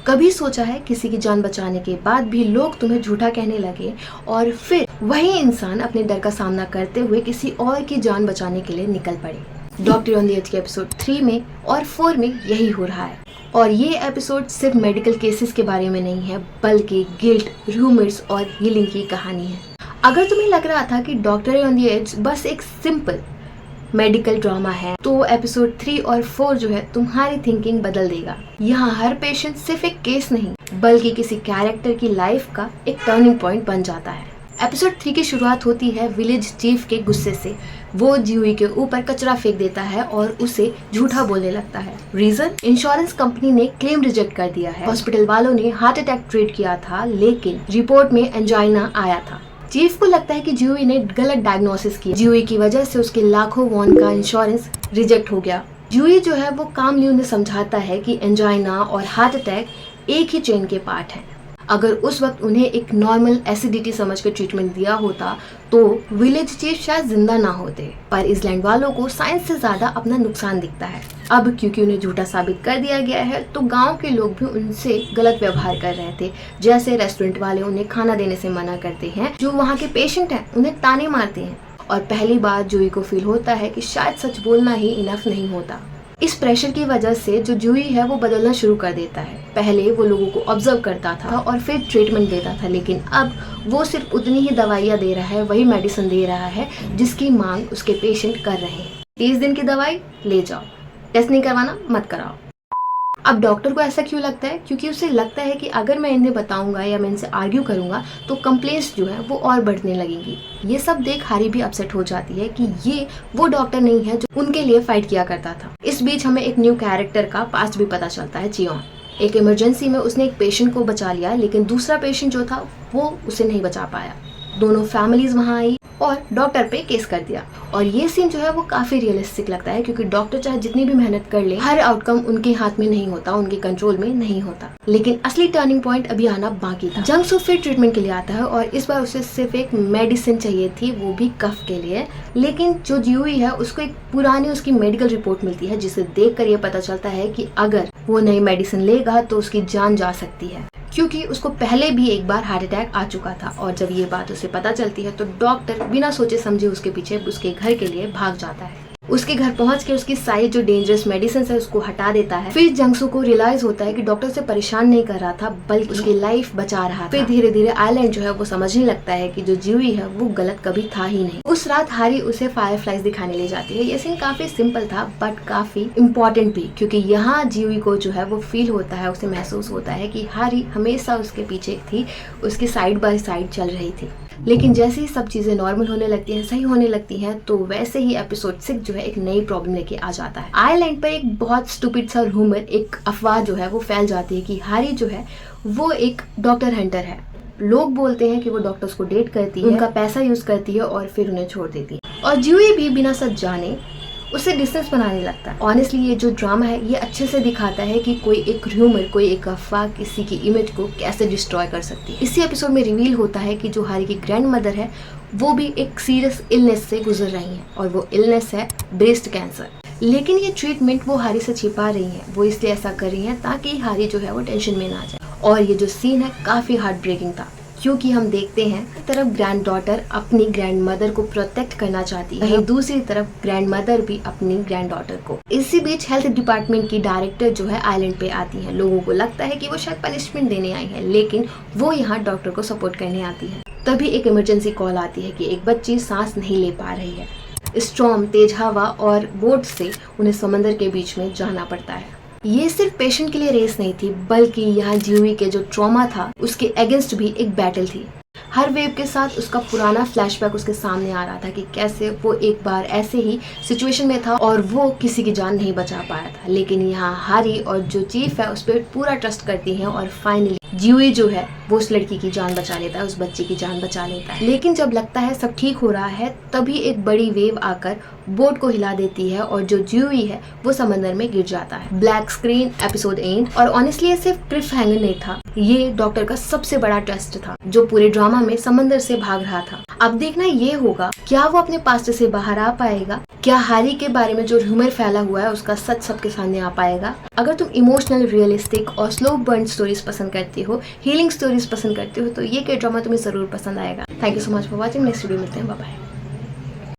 कभी सोचा है किसी की जान बचाने के बाद भी लोग तुम्हें झूठा कहने लगे और फिर वही इंसान अपने डर का सामना करते हुए किसी और की जान बचाने के लिए निकल पड़े। डॉक्टर ऑन द एज के एपिसोड 3 में और 4 में यही हो रहा है। और ये एपिसोड सिर्फ मेडिकल केसेस के बारे में नहीं है, बल्कि गिल्ट, र्यूमर्स और हीलिंग की कहानी है। अगर तुम्हें लग रहा था कि डॉक्टर ऑन द एज बस एक सिंपल मेडिकल ड्रामा है, तो एपिसोड 3 और 4 जो है तुम्हारी थिंकिंग बदल देगा। यहाँ हर पेशेंट सिर्फ एक केस नहीं, बल्कि किसी कैरेक्टर की लाइफ का एक टर्निंग पॉइंट बन जाता है। एपिसोड 3 की शुरुआत होती है विलेज चीफ के गुस्से से। वो जियूई के ऊपर कचरा फेंक देता है और उसे झूठा बोलने लगता है। रीजन, इंश्योरेंस कंपनी ने क्लेम रिजेक्ट कर दिया है। हॉस्पिटल वालों ने हार्ट अटैक ट्रीट किया था, लेकिन रिपोर्ट में एंजाइना आया था। चीफ को लगता है कि जियूई ने गलत डायग्नोसिस किया। जियूई की वजह से उसके लाखों वॉन का इंश्योरेंस रिजेक्ट हो गया। जियूई जो है वो कामली उन्हें समझाता है कि एंजाइना और हार्ट अटैक एक ही चेन के पार्ट हैं। अगर उस वक्त उन्हें एक नॉर्मल एसिडिटी समझकर ट्रीटमेंट दिया होता तो विलेज चीफ शायद जिंदा ना होते। पर आइसलैंड वालों को साइंस से ज्यादा अपना नुकसान दिखता है। अब क्योंकि उन्हें झूठा साबित कर दिया गया है, तो गांव के लोग भी उनसे गलत व्यवहार कर रहे थे। जैसे रेस्टोरेंट वाले उन्हें खाना देने से मना करते हैं, जो वहाँ के पेशेंट हैं उन्हें ताने मारते हैं। और पहली बार जूही को फील होता है कि शायद सच बोलना ही इनफ नहीं होता। इस प्रेशर की वजह से जो जूही है वो बदलना शुरू कर देता है। पहले वो लोगों को ऑब्जर्व करता था और फिर ट्रीटमेंट देता था, लेकिन अब वो सिर्फ उतनी ही दवाइयाँ दे रहा है, वही मेडिसिन दे रहा है जिसकी मांग उसके पेशेंट कर रहे हैं। 30 दिन की दवाई ले जाओ, टेस्ट नहीं करवाना मत कराओ। अब डॉक्टर को ऐसा क्यों लगता है? क्योंकि उसे लगता है कि अगर मैं इन्हें बताऊंगा या मैं इनसे आर्ग्यू करूंगा तो कंप्लेंट्स जो है वो और बढ़ने लगेंगी। ये सब देख हारी भी अपसेट हो जाती है कि ये वो डॉक्टर नहीं है जो उनके लिए फाइट किया करता था। इस बीच हमें एक न्यू कैरेक्टर का पास्ट भी पता चलता है, चियोन। एक इमरजेंसी में उसने एक पेशेंट को बचा लिया, लेकिन दूसरा पेशेंट जो था वो उसे नहीं बचा पाया। दोनों फैमिलीज वहाँ आई और डॉक्टर पे केस कर दिया। और ये सीन जो है वो काफी रियलिस्टिक लगता है, क्योंकि डॉक्टर चाहे जितनी भी मेहनत कर ले, हर आउटकम उनके हाथ में नहीं होता, उनके कंट्रोल में नहीं होता। लेकिन असली टर्निंग पॉइंट अभी आना बाकी था। जंग सू फिर ट्रीटमेंट के लिए आता है और इस बार उसे सिर्फ एक मेडिसिन चाहिए थी, वो भी कफ के लिए। लेकिन जो जियूई है उसको एक पुरानी उसकी मेडिकल रिपोर्ट मिलती है, जिसे देख कर ये पता चलता है कि अगर वो नई मेडिसिन लेगा तो उसकी जान जा सकती है, क्योंकि उसको पहले भी एक बार हार्ट अटैक आ चुका था। और जब ये बात उसे पता चलती है तो डॉक्टर बिना सोचे समझे उसके पीछे उसके घर के लिए भाग जाता है। उसके घर पहुंच के उसकी सारी जो डेंजरस मेडिसिन है उसको हटा देता है। फिर जंगसू को रियलाइज होता है कि डॉक्टर से परेशान नहीं कर रहा था, बल्कि उसकी लाइफ बचा रहा था। फिर धीरे धीरे आइलैंड जो है वो समझने लगता है कि जो जियूई है वो गलत कभी था ही नहीं। उस रात हारी उसे फायरफ्लाइज दिखाने ले जाती है। ये सीन काफी सिंपल था बट काफी इम्पोर्टेंट भी, क्योंकि यहाँ जियूई को जो है वो फील होता है, उसे महसूस होता है कि हारी हमेशा उसके पीछे थी, उसकी साइड बाय साइड चल रही थी। लेकिन जैसे ही सब चीजें नॉर्मल होने लगती हैं, सही होने लगती हैं, तो वैसे ही एपिसोड 6 जो है एक नई प्रॉब्लम लेके आ जाता है। आइलैंड पर एक बहुत स्टूपिड सा रूमर, एक अफवाह जो है वो फैल जाती है कि हारी जो है वो एक डॉक्टर हंटर है। लोग बोलते हैं कि वो डॉक्टर्स को डेट करती है, उनका पैसा यूज करती है और फिर उन्हें छोड़ देती है। और जियूई भी बिना सच जाने उसे डिस्टेंस बनाने लगता है। ऑनेस्टली ये जो ड्रामा है ये अच्छे से दिखाता है कि कोई एक र्यूमर, कोई एक अफवाह किसी की इमेज को कैसे डिस्ट्रॉय कर सकती है। इसी एपिसोड में रिवील होता है कि जो हारी की ग्रैंड मदर है वो भी एक सीरियस इलनेस से गुजर रही है, और वो इलनेस है ब्रेस्ट कैंसर। लेकिन ये ट्रीटमेंट वो हारी से छिपा रही है। वो इसलिए ऐसा कर रही है ताकि हारी जो है वो टेंशन में ना जाए। और ये जो सीन है काफी हार्ट ब्रेकिंग था, क्योंकि हम देखते हैं एक तरफ ग्रैंड डॉटर अपनी ग्रैंड मदर को प्रोटेक्ट करना चाहती है, वहीं दूसरी तरफ ग्रैंड मदर भी अपनी ग्रैंड डॉटर को। इसी बीच हेल्थ डिपार्टमेंट की डायरेक्टर जो है आइलैंड पे आती है। लोगों को लगता है कि वो शायद पनिशमेंट देने आई है, लेकिन वो यहाँ डॉक्टर को सपोर्ट करने आती है। तभी एक इमरजेंसी कॉल आती है कि एक बच्ची सांस नहीं ले पा रही है। स्टॉर्म, तेज हवा और बोट से उन्हें समंदर के बीच में जाना पड़ता है। ये सिर्फ पेशेंट के लिए रेस नहीं थी, बल्कि यहाँ जियूई के जो ट्रॉमा था उसके अगेंस्ट भी एक बैटल थी। हर वेव के साथ उसका पुराना फ्लैशबैक उसके सामने आ रहा था कि कैसे वो एक बार ऐसे ही सिचुएशन में था और वो किसी की जान नहीं बचा पाया था। लेकिन यहाँ हारी और जो चीफ है उस पर पूरा ट्रस्ट करती हैं और फाइनली ज्यूई जो है वो उस लड़की की जान बचा लेता है, उस बच्चे की जान बचा लेता है। लेकिन जब लगता है सब ठीक हो रहा है तभी एक बड़ी वेव आकर बोट को हिला देती है और जो ज्यूई है वो समंदर में गिर जाता है। Black screen episode and. और ऑनेस्टली ये सिर्फ क्लिफ हैंगर नहीं था, ये डॉक्टर का सबसे बड़ा ट्विस्ट था जो पूरे ड्रामा में समंदर से भाग रहा था। अब देखना ये होगा क्या वो अपने पास्ट से बाहर आ पाएगा, क्या हैरी के बारे में जो र्यूमर फैला हुआ है उसका सच सबके सामने आ पाएगा। अगर तुम इमोशनल, रियलिस्टिक और स्लो बर्न स्टोरीज पसंद करते हो, हीलिंग स्टोरीज पसंद करते हो तो ये के ड्रामा तुम्हें जरूर पसंद आएगा। Thank you so much for watching. Next video मिलते हैं, बाय बाय।